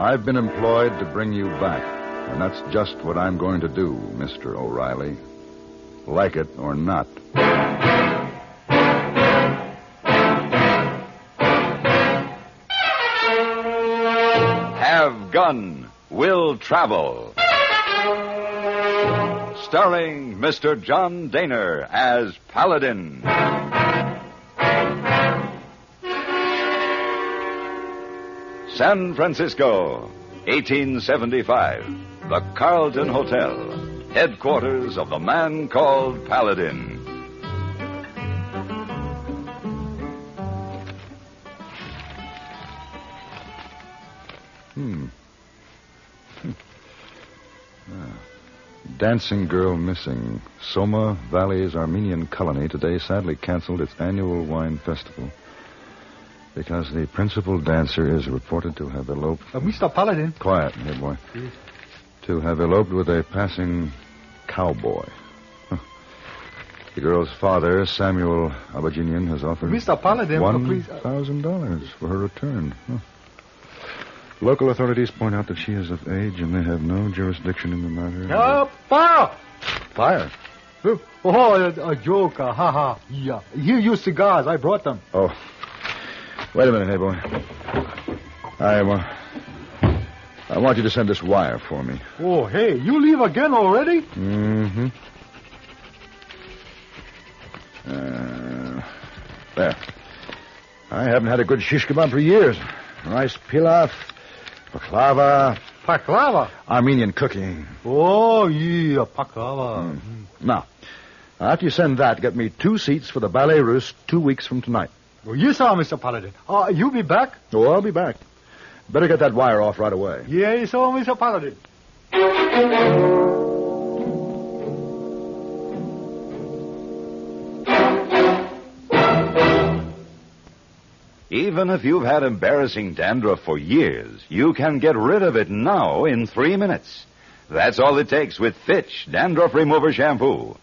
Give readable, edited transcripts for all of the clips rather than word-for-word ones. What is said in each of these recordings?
I've been employed to bring you back, and that's just what I'm going to do, Mr. O'Reilly. Like it or not. Have Gun, Will Travel. Starring Mr. John Daner as Paladin. San Francisco, 1875. The Carlton Hotel, headquarters of the man called Paladin. Dancing girl missing. Soma Valley's Armenian colony today sadly canceled its annual wine festival because the principal dancer is reported to have eloped... Mr. Paladin. Quiet, head boy. Yes. To have eloped with a passing cowboy. The girl's father, Samuel Abajinian, has offered... Mr. Paladin, $1,000 for her return. Local authorities point out that she is of age and they have no jurisdiction in the matter. Fire! Fire? A joke. Ha. Yeah. Here, you cigars. I brought them. Oh. Wait a minute, hey, boy. I want you to send this wire for me. Oh, hey, you leave again already? Mm-hmm. There. I haven't had a good shish kebab for years. Rice pilaf, baklava. Baklava? Armenian cooking. Oh, yeah, baklava. Now, after you send that, get me 2 seats for the Ballet Russe 2 weeks from tonight. Oh, yes, sir, Mr. Paladin. You be back? Oh, I'll be back. Better get that wire off right away. Yes, sir, Mr. Paladin. Even if you've had embarrassing dandruff for years, you can get rid of it now in 3 minutes. That's all it takes with Fitch Dandruff Remover Shampoo.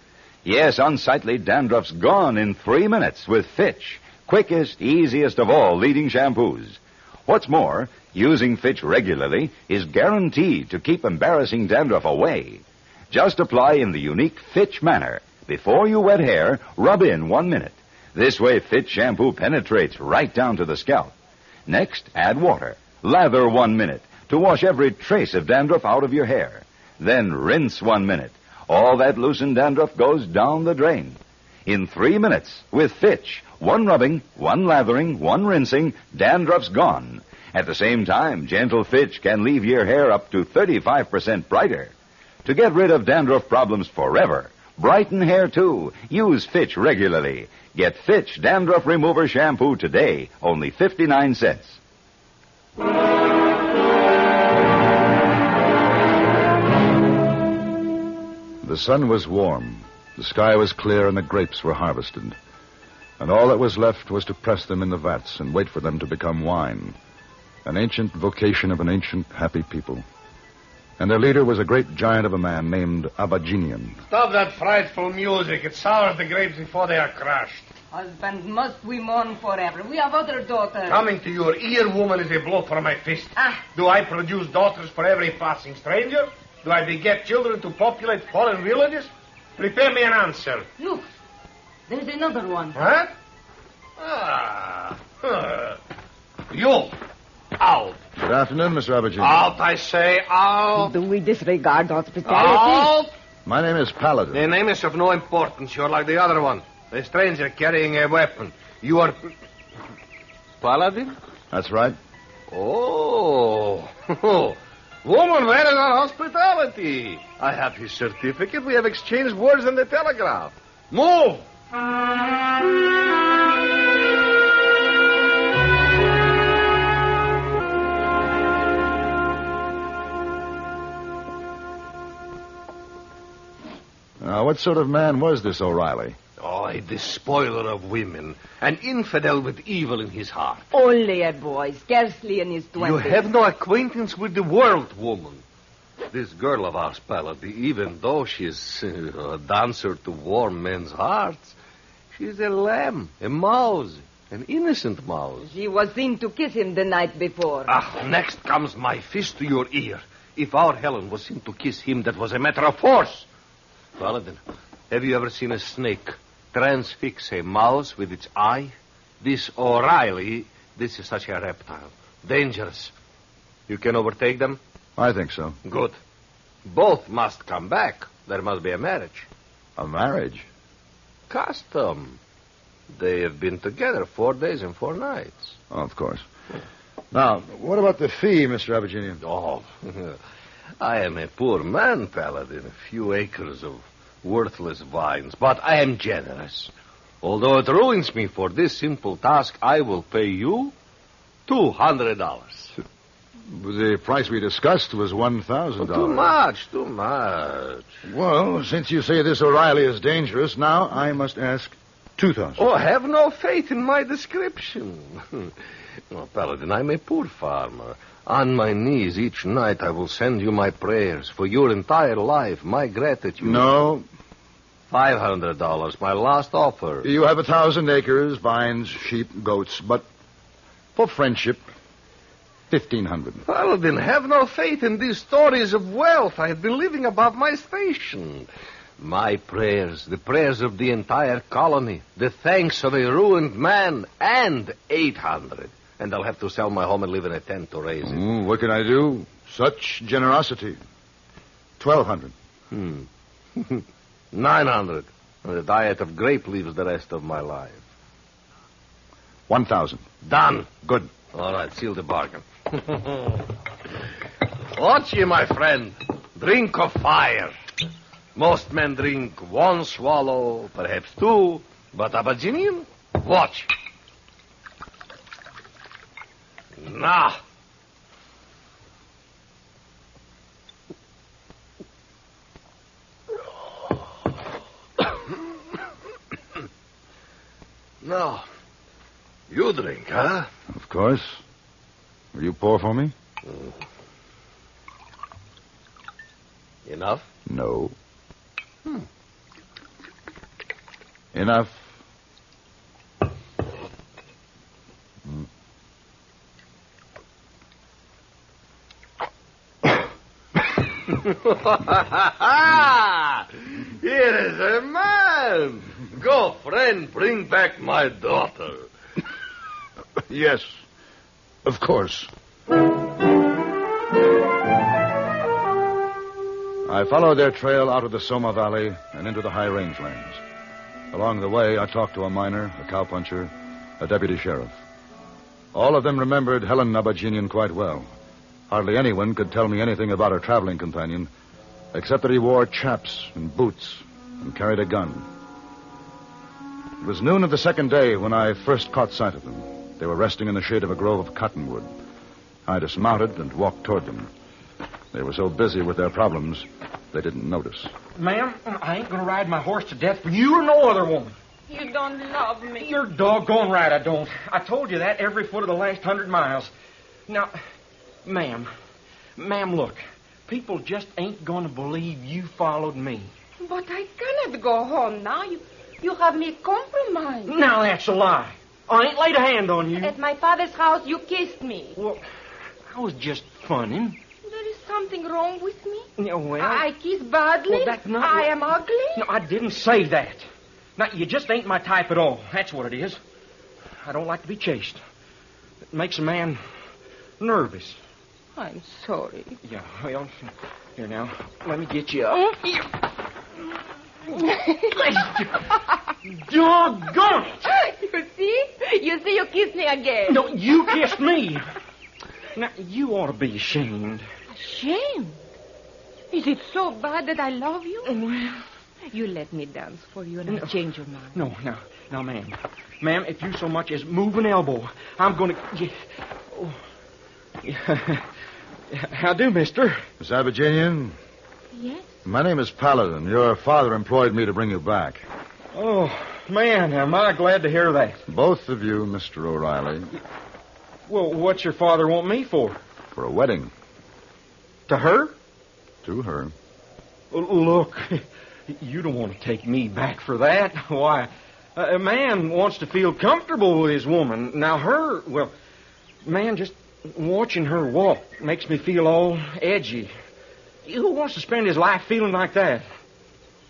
Yes, unsightly dandruff's gone in 3 minutes with Fitch. Quickest, easiest of all leading shampoos. What's more, using Fitch regularly is guaranteed to keep embarrassing dandruff away. Just apply in the unique Fitch manner. Before you wet hair, rub in 1 minute. This way, Fitch shampoo penetrates right down to the scalp. Next, add water. Lather 1 minute to wash every trace of dandruff out of your hair. Then rinse 1 minute. All that loosened dandruff goes down the drain. In 3 minutes, with Fitch, 1 rubbing, 1 lathering, 1 rinsing, dandruff's gone. At the same time, gentle Fitch can leave your hair up to 35% brighter. To get rid of dandruff problems forever, brighten hair too, use Fitch regularly. Get Fitch Dandruff Remover Shampoo today, only 59 cents. The sun was warm, the sky was clear, and the grapes were harvested. And all that was left was to press them in the vats and wait for them to become wine. An ancient vocation of an ancient, happy people. And their leader was a great giant of a man named Abajinian. Stop that frightful music. It sours the grapes before they are crushed. Husband, must we mourn forever? We have other daughters. Coming to your ear, woman, is a blow for my fist. Do I produce daughters for every passing stranger? Do I beget children to populate foreign villages? Prepare me an answer. Look, there's another one. Huh? You. Out. Good afternoon, Mr. Abajinian. Out, I say, out. Do we disregard hospitality? Out. My name is Paladin. The name is of no importance. You're like the other one. A stranger carrying a weapon. You are... Paladin? That's right. Oh. Woman, where is our hospitality? I have his certificate. We have exchanged words on the telegraph. Move! Now, what sort of man was this O'Reilly? Oh, a despoiler of women. An infidel with evil in his heart. Only a boy, scarcely in his 20s. You have no acquaintance with the world, woman. This girl of ours, Paladin, even though she is a dancer to warm men's hearts, she's a lamb, a mouse. An innocent mouse. She was seen to kiss him the night before. Next comes my fist to your ear. If our Helen was seen to kiss him, that was a matter of force. Paladin, have you ever seen a snake transfix a mouse with its eye? This O'Reilly, this is such a reptile. Dangerous. You can overtake them? I think so. Good. Both must come back. There must be a marriage. A marriage? Custom. They have been together 4 days and 4 nights. Oh, of course. Now, what about the fee, Mr. Abajinian? Oh, I am a poor man, Paladin. A few acres of worthless vines. But I am generous. Although it ruins me for this simple task, I will pay you $200. The price we discussed was $1,000. Too much. Well, since you say this O'Reilly is dangerous, now I must ask $2,000. Oh, have no faith in my description. Oh, Paladin, I'm a poor farmer. On my knees each night I will send you my prayers for your entire life, my gratitude. No. $500, my last offer. You have 1,000 acres, vines, sheep, goats, but for friendship, 1,500. Paladin, have no faith in these stories of wealth. I have been living above my station. My prayers, the prayers of the entire colony, the thanks of a ruined man, and 800. And I'll have to sell my home and live in a tent to raise it. What can I do? Such generosity. 1,200. 900. And a diet of grape leaves the rest of my life. 1,000. Done. Good. All right, seal the bargain. Watch ye, my friend. Drink of fire. Most men drink 1 swallow, perhaps 2, but Abajinian, watch. Now. Now, you drink, huh? Of course. Will you pour for me? Enough? No. Enough. Here is a man. Go, friend, bring back my daughter. Yes, of course. I followed their trail out of the Soma Valley and into the high rangelands. Along the way, I talked to a miner, a cowpuncher, a deputy sheriff. All of them remembered Helen Abajinian quite well. Hardly anyone could tell me anything about her traveling companion, except that he wore chaps and boots and carried a gun. It was noon of the second day when I first caught sight of them. They were resting in the shade of a grove of cottonwood. I dismounted and walked toward them. They were so busy with their problems, they didn't notice. Ma'am, I ain't going to ride my horse to death for you or no other woman. You don't love me. You're doggone right I don't. I told you that every foot of the last 100 miles. Now, ma'am, look. People just ain't going to believe you followed me. But I cannot go home now. You have me compromised. Now that's a lie. I ain't laid a hand on you. At my father's house, you kissed me. Well, I was just funning. There is something wrong with me? Yeah, well... I kiss badly? Well, that's not... I am ugly? No, I didn't say that. Now, you just ain't my type at all. That's what it is. I don't like to be chased. It makes a man nervous. I'm sorry. Yeah, well, here now. Let me get you up. Doggone it! You see, you kissed me again. No, you kissed me. Now, you ought to be ashamed. Ashamed? Is it so bad that I love you? Well... You let me dance for you and I'll change your mind. No, ma'am. Ma'am, if you so much as move an elbow, I'm going to... How do, mister? Miss Abajinian? Yes? My name is Paladin. Your father employed me to bring you back. Oh, man, am I glad to hear that. Both of you, Mr. O'Reilly. Well, what's your father want me for? For a wedding. To her? To her. Look, you don't want to take me back for that. Why, A man wants to feel comfortable with his woman. Now, man, just watching her walk makes me feel all edgy. Who wants to spend his life feeling like that?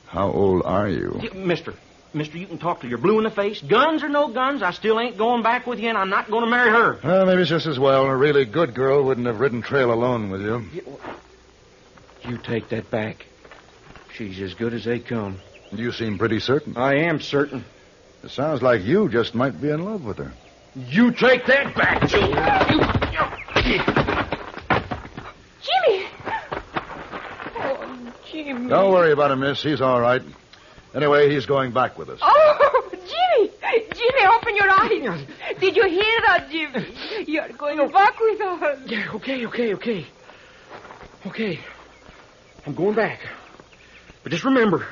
How old are you? Mister, you can talk till you're blue in the face. Guns or no guns, I still ain't going back with you, and I'm not going to marry her. Well, maybe it's just as well. A really good girl wouldn't have ridden trail alone with you. You take that back. She's as good as they come. You seem pretty certain. I am certain. It sounds like you just might be in love with her. You take that back, Joe. Jimmy! Oh, Jimmy. Don't worry about him, miss. He's all right. Anyway, he's going back with us. Oh, Jimmy! Jimmy, open your eyes. Did you hear that, Jimmy? You're going back with us. Yeah, okay. Okay. I'm going back. But just remember,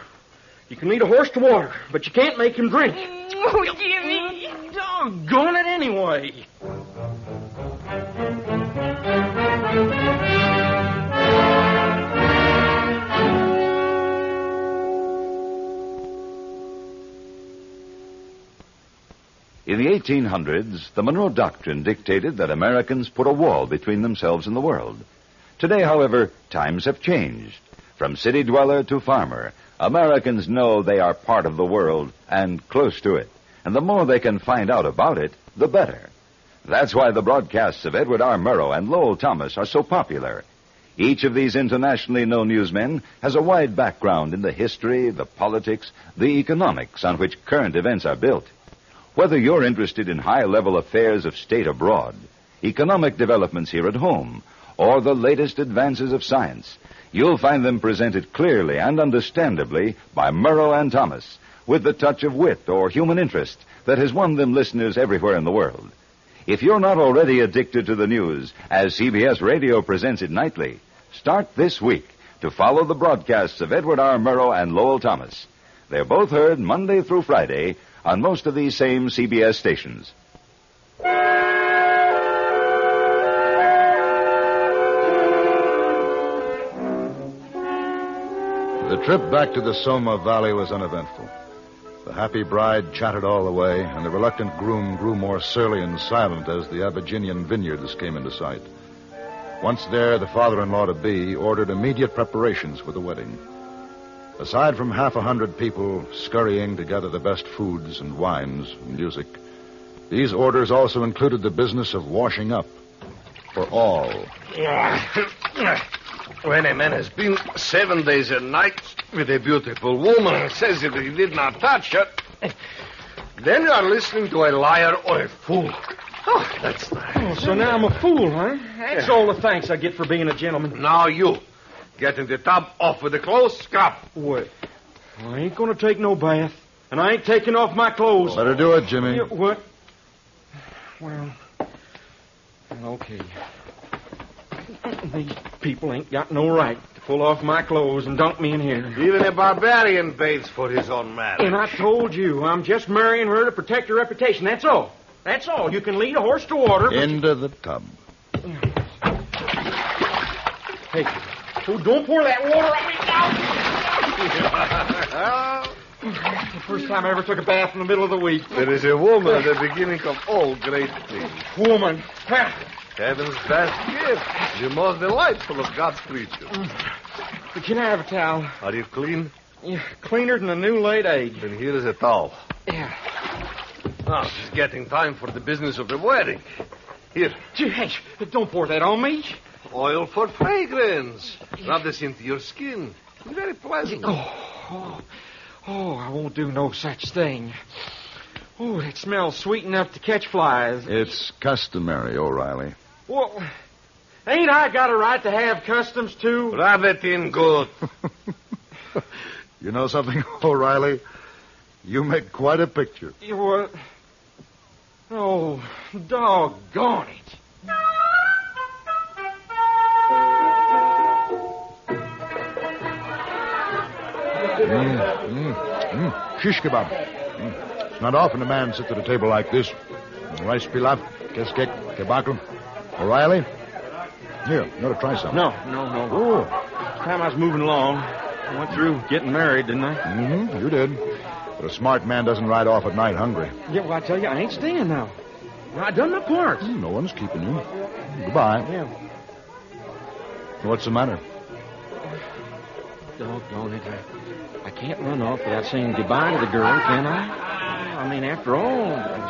you can lead a horse to water, but you can't make him drink. Oh, Jimmy. Doggone it anyway. In the 1800s, the Monroe Doctrine dictated that Americans put a wall between themselves and the world. Today, however, times have changed. From city dweller to farmer, Americans know they are part of the world and close to it. And the more they can find out about it, the better. That's why the broadcasts of Edward R. Murrow and Lowell Thomas are so popular. Each of these internationally known newsmen has a wide background in the history, the politics, the economics on which current events are built. Whether you're interested in high-level affairs of state abroad, economic developments here at home, or the latest advances of science, you'll find them presented clearly and understandably by Murrow and Thomas, with the touch of wit or human interest that has won them listeners everywhere in the world. If you're not already addicted to the news, as CBS Radio presents it nightly, start this week to follow the broadcasts of Edward R. Murrow and Lowell Thomas. They're both heard Monday through Friday on most of these same CBS stations. The trip back to the Soma Valley was uneventful. The happy bride chatted all the way, and the reluctant groom grew more surly and silent as the Abajinian vineyards came into sight. Once there, the father-in-law-to-be ordered immediate preparations for the wedding. Aside from 100 people scurrying to gather the best foods and wines and music, these orders also included the business of washing up for all. When a man has been 7 days and nights with a beautiful woman and says that he did not touch her, then you are listening to a liar or a fool. Oh, that's nice. Oh, so now I'm a fool, huh? That's all the thanks I get for being a gentleman. Now you. Get in the tub, off with the clothes, scrub. Wait. I ain't going to take no bath, and I ain't taking off my clothes. Better do it, Jimmy. What? Well, okay. These people ain't got no right to pull off my clothes and dunk me in here. Even a barbarian bathes for his own marriage. And I told you, I'm just marrying her to protect her reputation. That's all. That's all. You can lead a horse to water. Into the tub. Hey, oh, don't pour that water on me now. The first time I ever took a bath in the middle of the week. There is a woman at the beginning of all great things. Woman. Heaven's best gift. The most delightful of God's creatures. Can I have a towel? Are you clean? Yeah, cleaner than a new laid egg. Then here is a towel. Yeah. Now, it's getting time for the business of the wedding. Here. Hey, don't pour that on me. Oil for fragrance. Rub this into your skin. It's very pleasant. Oh, I won't do no such thing. Oh, it smells sweet enough to catch flies. It's customary, O'Reilly. Well, ain't I got a right to have customs, too? Rub it in good. You know something, O'Reilly? You make quite a picture. What? Oh, doggone it. Shish kebab. It's not often a man sits at a table like this. Rice pilaf, keskek, kebab. O'Reilly? Here, you ought to try some. No. Oh. Time I was moving along, I went through getting married, didn't I? Mm-hmm, you did. But a smart man doesn't ride off at night hungry. Yeah, well, I tell you, I ain't staying now. I done my part. No one's keeping you. Goodbye. Yeah. What's the matter? Doggone it. I can't run off without saying goodbye to the girl, can I? I mean, after all, I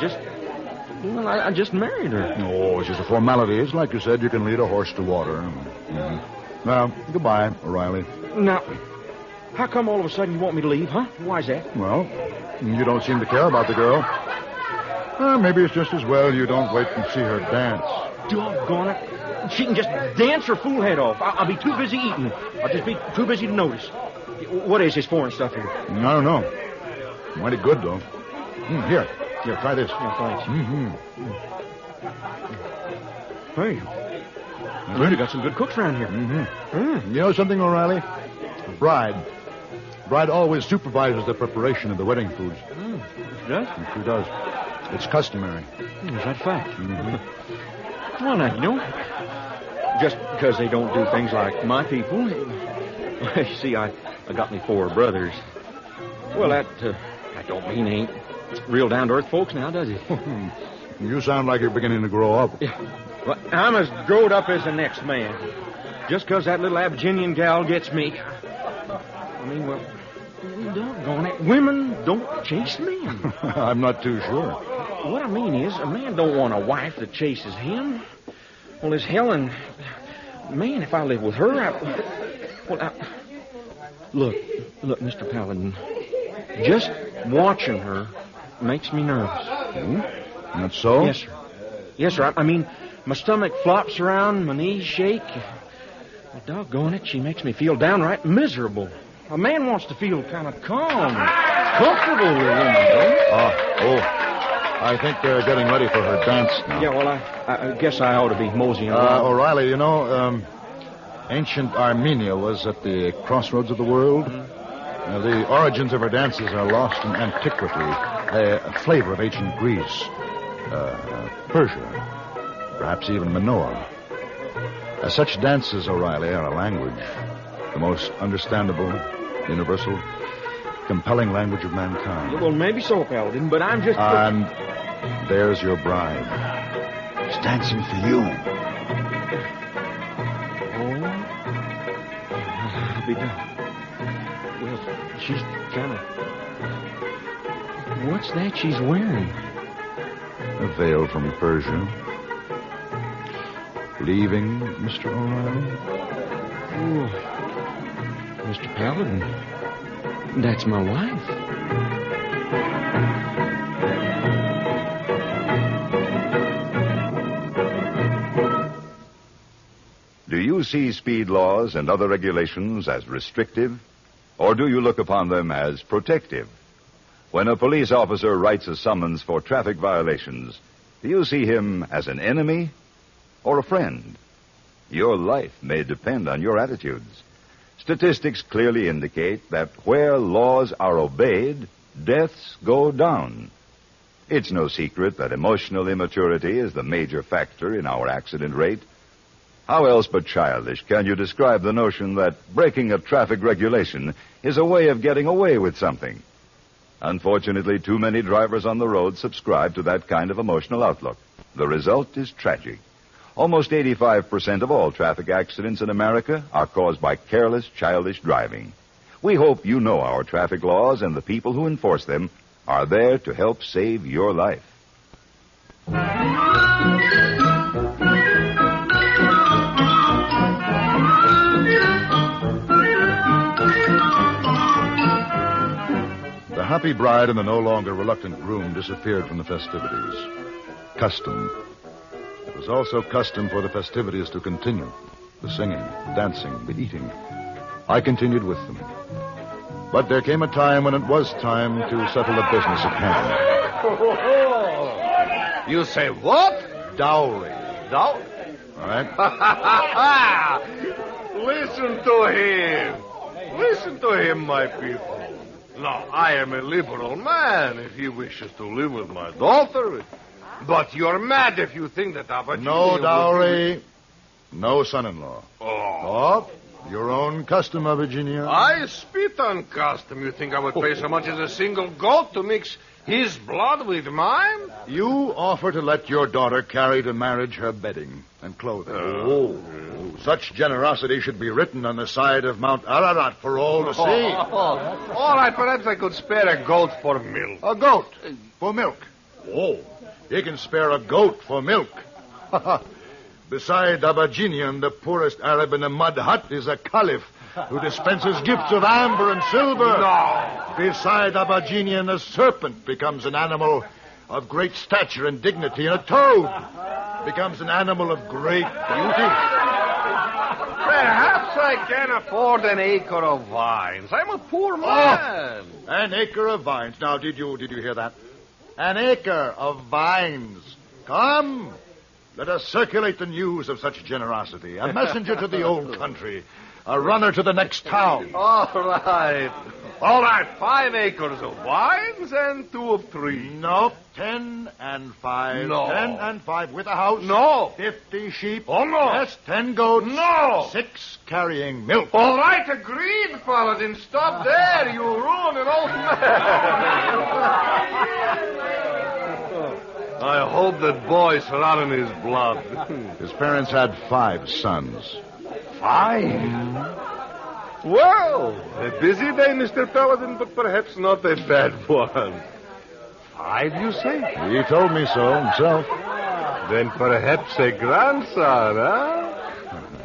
just married her. No, it's just a formality. It's like you said, you can lead a horse to water. Mm-hmm. Well, goodbye, O'Reilly. Now, how come all of a sudden you want me to leave, huh? Why's that? Well, you don't seem to care about the girl. Maybe it's just as well you don't wait and see her dance. Doggone it. She can just dance her fool head off. I'll be too busy eating. I'll just be too busy to notice. What is this foreign stuff here? I don't know. Mighty good, though. Here, try this. Yeah, thanks. Mm-hmm. Hey, really got some good cooks around here. Mm-hmm. You know something, O'Reilly? The bride always supervises the preparation of the wedding foods. She does? She does. It's customary. Is that fact? Mm-hmm. Well, now, you know, just because they don't do things like my people. You see, I got me 4 brothers. Well, that don't mean they ain't real down-to-earth folks now, does it? You sound like you're beginning to grow up. Yeah. Well, I'm as growed up as the next man. Just because that little Abajinian gal gets me. I mean, well, doggone it. Women don't chase men. I'm not too sure. What I mean is, a man don't want a wife that chases him. Well, this Helen... Man, if I live with her, Look, Mr. Paladin. Just watching her makes me nervous. That's so? Yes, sir. Yes, sir. I mean, my stomach flops around, my knees shake. Well, doggone it, she makes me feel downright miserable. A man wants to feel kind of calm, comfortable with a woman, don't he? I think they're getting ready for her dance now. Yeah, well, I guess I ought to be moseying along. O'Reilly, you know, ancient Armenia was at the crossroads of the world. The origins of her dances are lost in antiquity. A flavor of ancient Greece, Persia, perhaps even Minoa. Such dances, O'Reilly, are a language. The most understandable, universal, compelling language of mankind. Yeah, well, maybe so, Paladin, but I'm just... And there's your bride. She's dancing for you. Oh? I'll be done. Well, she's kind of... What's that she's wearing? A veil from Persia. Leaving, Mr. O'Reilly? Oh, Mr. Paladin, that's my wife. Do you see speed laws and other regulations as restrictive, or do you look upon them as protective? When a police officer writes a summons for traffic violations, do you see him as an enemy or a friend? Your life may depend on your attitudes. Statistics clearly indicate that where laws are obeyed, deaths go down. It's no secret that emotional immaturity is the major factor in our accident rate. How else but childish can you describe the notion that breaking a traffic regulation is a way of getting away with something? Unfortunately, too many drivers on the road subscribe to that kind of emotional outlook. The result is tragic. Almost 85% of all traffic accidents in America are caused by careless, childish driving. We hope you know our traffic laws and the people who enforce them are there to help save your life. The happy bride and the no longer reluctant groom disappeared from the festivities. Custom. It was also custom for the festivities to continue. The singing, the dancing, the eating. I continued with them. But there came a time when it was time to settle the business at hand. You say what? Dowry. Dowry? All right? Listen to him. Listen to him, my people. Now, I am a liberal man if he wishes to live with my daughter. But you're mad if you think that Abajinian... No dowry, no son-in-law. Oh. Your own custom, Abajinian. I spit on custom. You think I would pay so much as a single goat to mix his blood with mine? You offer to let your daughter carry to marriage her bedding and clothing. Such generosity should be written on the side of Mount Ararat for all to see. All right, perhaps I could spare a goat for milk. A goat for milk. Oh, you can spare a goat for milk. Beside Abajinian, the poorest Arab in a mud hut is a caliph who dispenses gifts of amber and silver. No. Beside Abajinian, a serpent becomes an animal of great stature and dignity, and a toad becomes an animal of great beauty. Perhaps I can afford an acre of vines. I'm a poor man. An acre of vines. Now, did you hear that? An acre of vines. Come, let us circulate the news of such generosity. A messenger to the old country. A runner to the next town. All right. 5 acres of vines and 2 of trees. No, 10 and 5. No. 10 and 5 with a house. No. 50 sheep. Oh, no. Yes, 10 goats. No. 6 carrying milk. All right, agreed, Paladin. Stop there. You ruin an old man. I hope that boy's running his blood. His parents had 5 sons. 5? Well, a busy day, Mr. Paladin, but perhaps not a bad one. 5, you say? He told me so himself. Then perhaps a grandson, huh?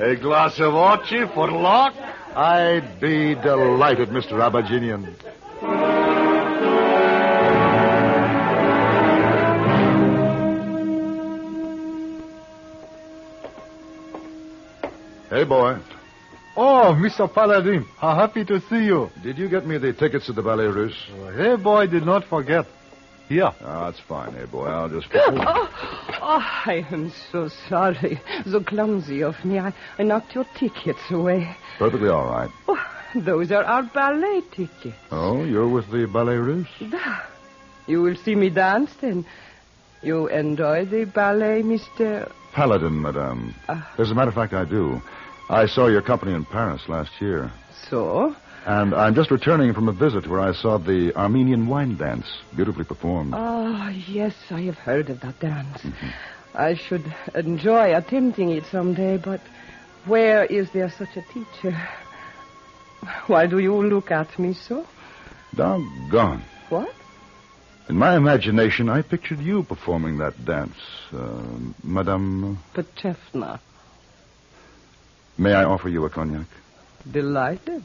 A glass of ochi for luck? I'd be delighted, Mr. Abajinian. Hey, boy. Oh, Mr. Paladin, how happy to see you. Did you get me the tickets to the Ballet Russe? Hey, boy, did not forget. Here. Oh, that's fine, hey, boy. I'll just... I am so sorry. So clumsy of me. I knocked your tickets away. Perfectly all right. Oh, those are our ballet tickets. Oh, you're with the Ballet Russe? You will see me dance, then. You enjoy the ballet, Mr... Paladin, madame. As a matter of fact, I do. I saw your company in Paris last year. So? And I'm just returning from a visit where I saw the Armenian wine dance, beautifully performed. Oh, yes, I have heard of that dance. Mm-hmm. I should enjoy attempting it someday, but where is there such a teacher? Why do you look at me so? Doggone. What? In my imagination, I pictured you performing that dance, Madame... Petrovna. May I offer you a cognac? Delighted.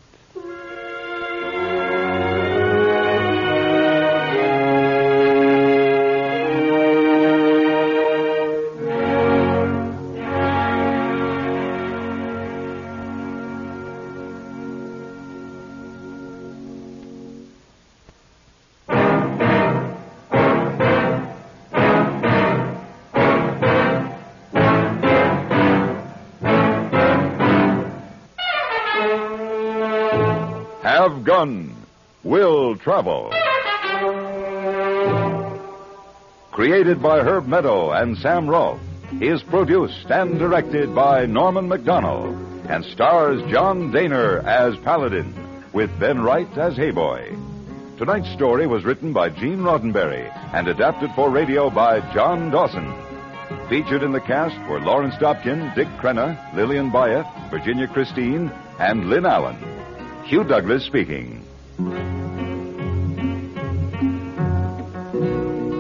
Have Gun, Will Travel. Created by Herb Meadow and Sam Rolfe, is produced and directed by Norman MacDonald, and stars John Daner as Paladin, with Ben Wright as Hayboy. Tonight's story was written by Gene Roddenberry and adapted for radio by John Dawson. Featured in the cast were Lawrence Dobkin, Dick Crenna, Lillian Bayeth, Virginia Christine, and Lynn Allen. Hugh Douglas speaking.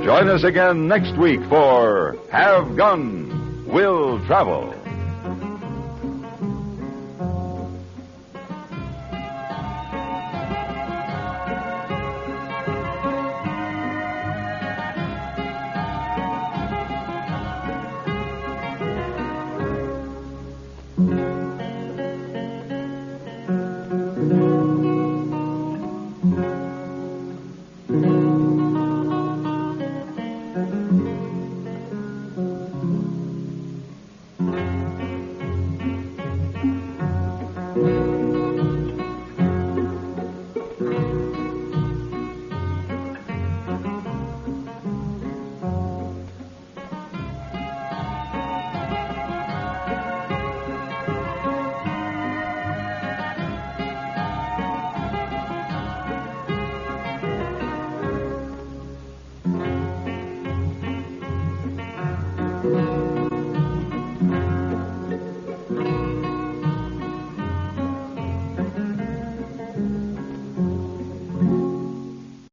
Join us again next week for Have Gun, Will Travel.